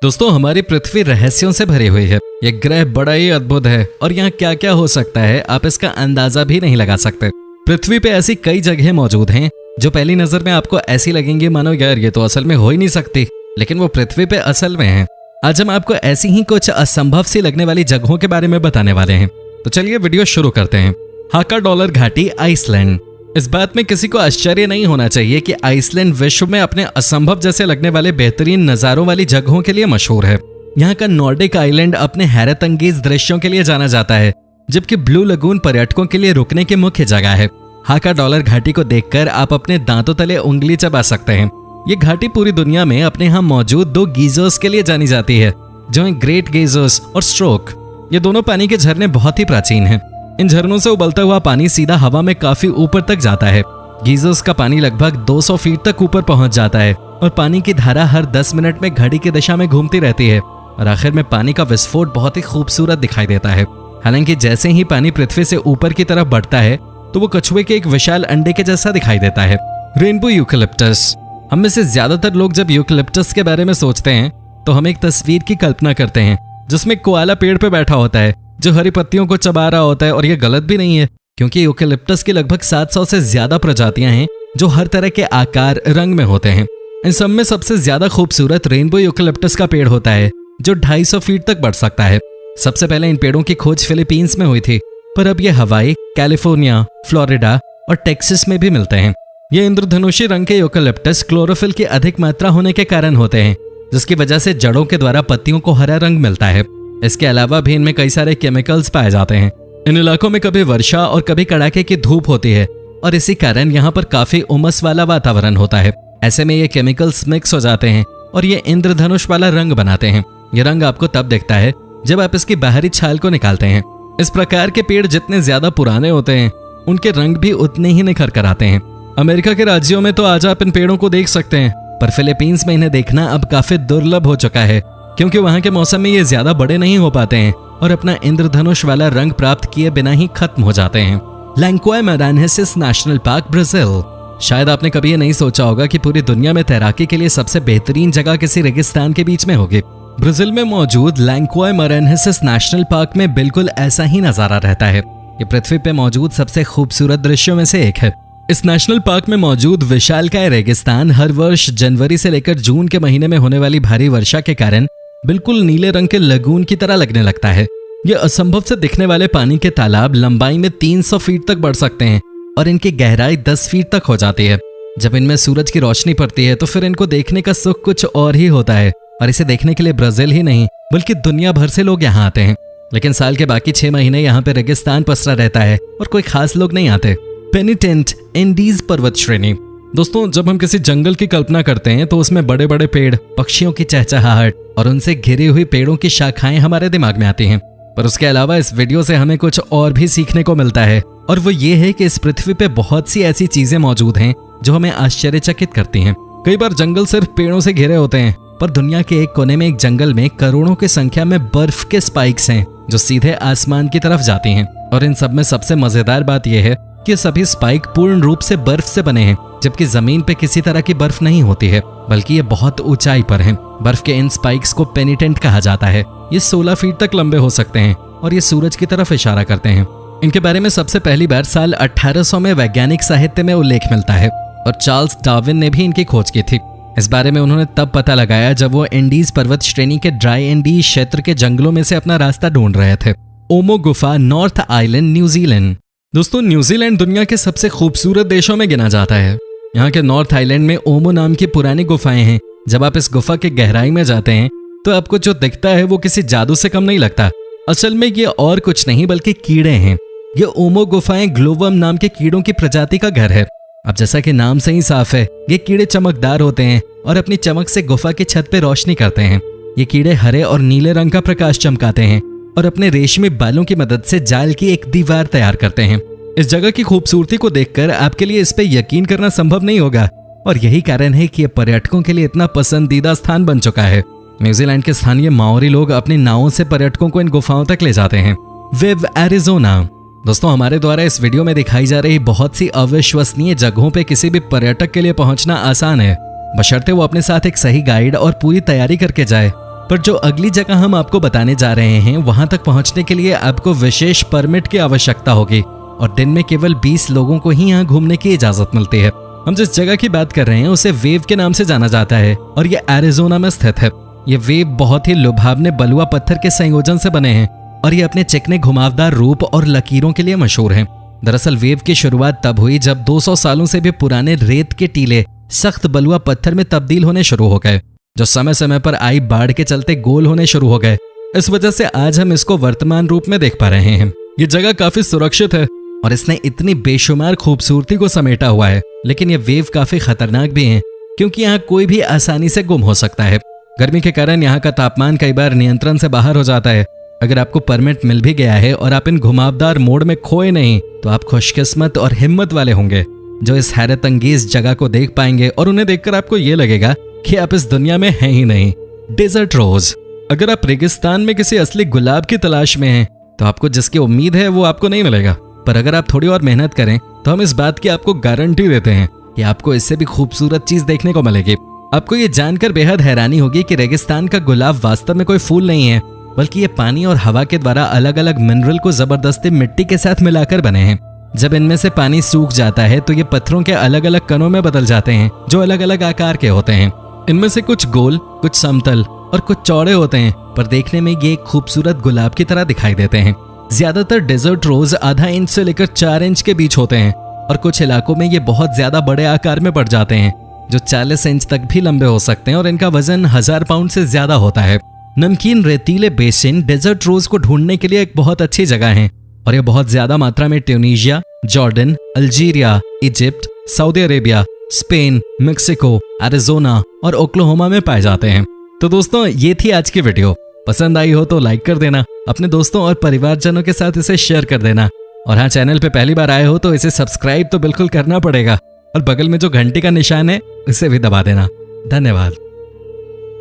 दोस्तों, हमारी पृथ्वी रहस्यों से भरी हुई है। ये ग्रह बड़ा ही अद्भुत है और यहाँ क्या क्या हो सकता है आप इसका अंदाजा भी नहीं लगा सकते। पृथ्वी पे ऐसी कई जगह मौजूद हैं जो पहली नजर में आपको ऐसी लगेंगी मानो यार ये तो असल में हो ही नहीं सकती, लेकिन वो पृथ्वी पे असल में है। आज हम आपको ऐसी ही कुछ असंभव सी लगने वाली जगहों के बारे में बताने वाले हैं। तो चलिए वीडियो शुरू करते हैं। हाका डॉलर घाटी, आइसलैंड। इस बात में किसी को आश्चर्य नहीं होना चाहिए कि आइसलैंड विश्व में अपने असंभव जैसे लगने वाले बेहतरीन नजारों वाली जगहों के लिए मशहूर है। यहाँ का नॉर्डिक आइलैंड अपने हैरत अंगेज दृश्यों के लिए जाना जाता है, जबकि ब्लू लगून पर्यटकों के लिए रुकने की मुख्य जगह है। हाका डॉलर घाटी को देखकर आप अपने दांतों तले उंगली चबा सकते हैं। ये घाटी पूरी दुनिया में अपने यहाँ मौजूद दो गीजर्स के लिए जानी जाती है, जो हैं ग्रेट गीजर्स और स्ट्रोक। ये दोनों पानी के झरने बहुत ही प्राचीन हैं। इन झरनों से उबलता हुआ पानी सीधा हवा में काफी ऊपर तक जाता है। गीजर्स का पानी लगभग 200 फीट तक ऊपर पहुंच जाता है और पानी की धारा हर 10 मिनट में घड़ी की दिशा में घूमती रहती है और आखिर में पानी का विस्फोट बहुत ही खूबसूरत दिखाई देता है। हालांकि जैसे ही पानी पृथ्वी से ऊपर की तरफ बढ़ता है तो वो कछुए के एक विशाल अंडे के जैसा दिखाई देता है। Rainbow eucalyptus. हम में से ज्यादातर लोग जब यूकेलिप्टस के बारे में सोचते हैं तो हम एक तस्वीर की कल्पना करते हैं जिसमें कोआला पेड़ पे बैठा होता है जो हरी पत्तियों को चबा रहा होता है। और ये गलत भी नहीं है, क्योंकि यूकेलिप्टस की लगभग 700 से ज्यादा प्रजातियां हैं जो हर तरह के आकार रंग में होते हैं। इन सब में सबसे ज्यादा खूबसूरत रेनबो यूकेलिप्टस का पेड़ होता है जो 250 फीट तक बढ़ सकता है। सबसे पहले इन पेड़ों की खोज फिलीपींस में हुई थी, पर अब ये हवाई, कैलिफोर्निया, फ्लोरिडा और टेक्सास में भी मिलते हैं। ये इंद्रधनुषी रंग के यूकेलिप्टस क्लोरोफिल की अधिक मात्रा होने के कारण होते हैं, जिसकी वजह से जड़ों के द्वारा पत्तियों को हरा रंग मिलता है। इसके अलावा भी इनमें कई सारे केमिकल्स पाए जाते हैं। इन इलाकों में कभी वर्षा और कभी कड़ाके की धूप होती है और इसी कारण यहाँ पर काफी उमस वाला वातावरण होता है। ऐसे में ये केमिकल्स मिक्स हो जाते हैं और ये इंद्रधनुष वाला रंग बनाते हैं। ये रंग आपको तब दिखता है जब आप इसकी बाहरी छाल को निकालते हैं। इस प्रकार के पेड़ जितने ज्यादा पुराने होते हैं उनके रंग भी उतने ही निखर कर आते हैं। अमेरिका के राज्यों में तो आज आप इन पेड़ों को देख सकते हैं, पर फिलीपींस में इन्हें देखना अब काफी दुर्लभ हो चुका है, क्योंकि वहां के मौसम में ये ज्यादा बड़े नहीं हो पाते हैं और अपना इंद्रधनुष वाला रंग प्राप्त किए बिना ही खत्म हो जाते हैं। लैंकोए मारान्हेसिस नेशनल पार्क, ब्राजील। शायद आपने कभी ये नहीं सोचा होगा कि पूरी दुनिया में तैराकी के लिए सबसे बेहतरीन जगह किसी रेगिस्तान के बीच में होगी। ब्राजील में मौजूद लैंकोए मारान्हेसिस नेशनल पार्क में बिल्कुल ऐसा ही नजारा रहता है। ये पृथ्वी पे मौजूद सबसे खूबसूरत दृश्यों में से एक है। इस नेशनल पार्क में मौजूद विशालकाय रेगिस्तान हर वर्ष जनवरी से लेकर जून के महीने में होने वाली भारी वर्षा के कारण बिल्कुल नीले रंग के लगून की तरह लगने लगता है। ये असंभव से दिखने वाले पानी के तालाब लंबाई में 300 फीट तक बढ़ सकते हैं और इनकी गहराई 10 फीट तक हो जाती है। जब इनमें सूरज की रोशनी पड़ती है तो फिर इनको देखने का सुख कुछ और ही होता है और इसे देखने के लिए ब्राजील ही नहीं बल्कि दुनिया भर से लोग यहाँ आते हैं। लेकिन साल के बाकी 6 महीने यहाँ पे रेगिस्तान पसरा रहता है और कोई खास लोग नहीं आते। पेनिटेंट एंडीज पर्वत श्रेणी। दोस्तों, जब हम किसी जंगल की कल्पना करते हैं तो उसमें बड़े बड़े पेड़, पक्षियों की चहचहाहट और उनसे घिरी हुई पेड़ों की शाखाएं हमारे दिमाग में आती हैं। पर उसके अलावा इस वीडियो से हमें कुछ और भी सीखने को मिलता है, और वो ये है कि इस पृथ्वी पे बहुत सी ऐसी चीजें मौजूद हैं जो हमें आश्चर्यचकित करती हैं। कई बार जंगल सिर्फ पेड़ों से घिरे होते हैं, पर दुनिया के एक कोने में एक जंगल में करोड़ों की संख्या में बर्फ के स्पाइक्स हैं जो सीधे आसमान की तरफ जाती हैं। और इन सब में सबसे मजेदार बात यह है कि सभी स्पाइक पूर्ण रूप से बर्फ से बने हैं, जबकि जमीन पे किसी तरह की बर्फ नहीं होती है, बल्कि ये बहुत ऊंचाई पर हैं। बर्फ के इन स्पाइक्स को पेनिटेंट कहा जाता है। ये 16 फीट तक लंबे हो सकते हैं और ये सूरज की तरफ इशारा करते हैं। इनके बारे में सबसे पहली बार साल 1800 में वैज्ञानिक साहित्य में उल्लेख मिलता है और चार्ल्स डार्विन ने भी इनकी खोज की थी। इस बारे में उन्होंने तब पता लगाया जब वो एंडीज पर्वत श्रेणी के ड्राई एंडीज क्षेत्र के जंगलों में से अपना रास्ता ढूंढ रहे थे। ओमो गुफा, नॉर्थ आइलैंड, न्यूजीलैंड। दोस्तों, न्यूजीलैंड दुनिया के सबसे खूबसूरत देशों में गिना जाता है। यहाँ के नॉर्थ आइलैंड में ओमो नाम की पुरानी गुफाएं हैं। जब आप इस गुफा के गहराई में जाते हैं तो आपको जो दिखता है वो किसी जादू से कम नहीं लगता। असल में ये और कुछ नहीं बल्कि कीड़े हैं। ये ओमो गुफाएं ग्लोवम नाम के कीड़ों की प्रजाति का घर है। अब जैसा कि नाम से ही साफ है, ये कीड़े चमकदार होते हैं और अपनी चमक से गुफा की छत पे रोशनी करते हैं। ये कीड़े हरे और नीले रंग का प्रकाश चमकाते हैं और अपने रेशमी बालों की मदद से जाल की एक दीवार तैयार करते हैं। इस जगह की खूबसूरती को देखकर आपके लिए इस पे यकीन करना संभव नहीं होगा, और यही कारण है कि ये पर्यटकों के लिए इतना पसंदीदा स्थान बन चुका है। न्यूजीलैंड के स्थानीय माओरी लोग अपनी नावों से पर्यटकों को इन गुफाओं तक ले जाते हैं। विव, एरिजोना। दोस्तों, हमारे द्वारा इस वीडियो में दिखाई जा रही बहुत सी अविश्वसनीय जगहों पे किसी भी पर्यटक के लिए पहुंचना आसान है, बशर्ते वो अपने साथ एक सही गाइड और पूरी तैयारी करके जाए। पर जो अगली जगह हम आपको बताने जा रहे हैं वहां तक पहुंचने के लिए आपको विशेष परमिट की आवश्यकता होगी और दिन में केवल 20 लोगों को ही यहाँ घूमने की इजाजत मिलती है। हम जिस जगह की बात कर रहे हैं उसे वेव के नाम से जाना जाता है और ये एरिजोना में स्थित है। ये वेव बहुत ही लुभावने बलुआ पत्थर के संयोजन से बने हैं और ये अपने चिकने घुमावदार रूप और लकीरों के लिए मशहूर हैं। दरअसल वेव की शुरुआत तब हुई जब 200 सालों से भी पुराने रेत के टीले सख्त बलुआ पत्थर में तब्दील होने शुरू हो गए, जो समय समय पर आई बाढ़ के चलते गोल होने शुरू हो गए। इस वजह से आज हम इसको वर्तमान रूप में देख पा रहे हैं। ये जगह काफी सुरक्षित है और इसने इतनी बेशुमार खूबसूरती को समेटा हुआ है, लेकिन ये वेव काफी खतरनाक भी हैं क्योंकि यहाँ कोई भी आसानी से गुम हो सकता है। गर्मी के कारण यहाँ का तापमान कई बार नियंत्रण से बाहर हो जाता है। अगर आपको परमिट मिल भी गया है और आप इन घुमावदार मोड़ में खोए नहीं तो आप खुशकिस्मत और हिम्मत वाले होंगे जो इस हैरत अंगेज जगह को देख पाएंगे और उन्हें देखकर आपको ये लगेगा कि आप इस दुनिया में हैं ही नहीं। Desert rose. अगर आप रेगिस्तान में किसी असली गुलाब की तलाश में हैं तो आपको जिसकी उम्मीद है वो आपको नहीं मिलेगा, पर अगर आप थोड़ी और मेहनत करें तो हम इस बात की आपको गारंटी देते हैं कि आपको इससे भी खूबसूरत चीज देखने को मिलेगी। आपको ये जानकर बेहद हैरानी होगी कि रेगिस्तान का गुलाब वास्तव में कोई फूल नहीं है, बल्कि ये पानी और हवा के द्वारा अलग अलग मिनरल को जबरदस्ती मिट्टी के साथ मिलाकर बने हैं। जब इनमें से पानी सूख जाता है तो ये पत्थरों के अलग अलग कणों में बदल जाते हैं जो अलग अलग आकार के होते हैं। इनमें से कुछ गोल, कुछ समतल और कुछ चौड़े होते हैं, पर देखने में ये एक खूबसूरत गुलाब की तरह दिखाई देते हैं। ज्यादातर डेजर्ट रोज आधा इंच से लेकर 4 इंच के बीच होते हैं और कुछ इलाकों में ये बहुत ज्यादा बड़े आकार में बढ़ जाते हैं जो 40 इंच तक भी लंबे हो सकते हैं और इनका वजन 1000 पाउंड से ज्यादा होता है। नमकीन रेतीले बेसिन डेजर्ट रोज को ढूंढने के लिए एक बहुत अच्छी जगह है और ये बहुत ज्यादा मात्रा में Tunisia, Jordan, Algeria, Egypt, Saudi Arabia, Spain, Mexico, Arizona और ओक्लाहोमा में पाए जाते हैं। तो दोस्तों ये थी आज की वीडियो। पसंद आई हो तो लाइक कर देना, अपने दोस्तों और परिवारजनों के साथ इसे शेयर कर देना और हाँ, चैनल पे पहली बार आए हो तो इसे सब्सक्राइब तो बिल्कुल करना पड़ेगा और बगल में जो घंटी का निशान है इसे भी दबा देना। धन्यवाद।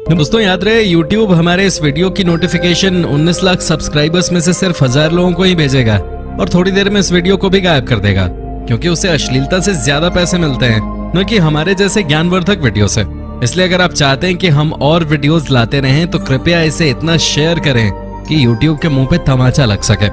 दोस्तों याद रहे YouTube हमारे इस वीडियो की नोटिफिकेशन 19 लाख सब्सक्राइबर्स में से सिर्फ 1000 लोगों को ही भेजेगा और थोड़ी देर में इस वीडियो को भी गायब कर देगा, क्योंकि उसे अश्लीलता से ज्यादा पैसे मिलते हैं न कि हमारे जैसे ज्ञानवर्धक वीडियो से। इसलिए अगर आप चाहते हैं कि हम और वीडियोस लाते रहें तो कृपया इसे इतना शेयर करें कि YouTube के मुंह पे तमाचा लग सके।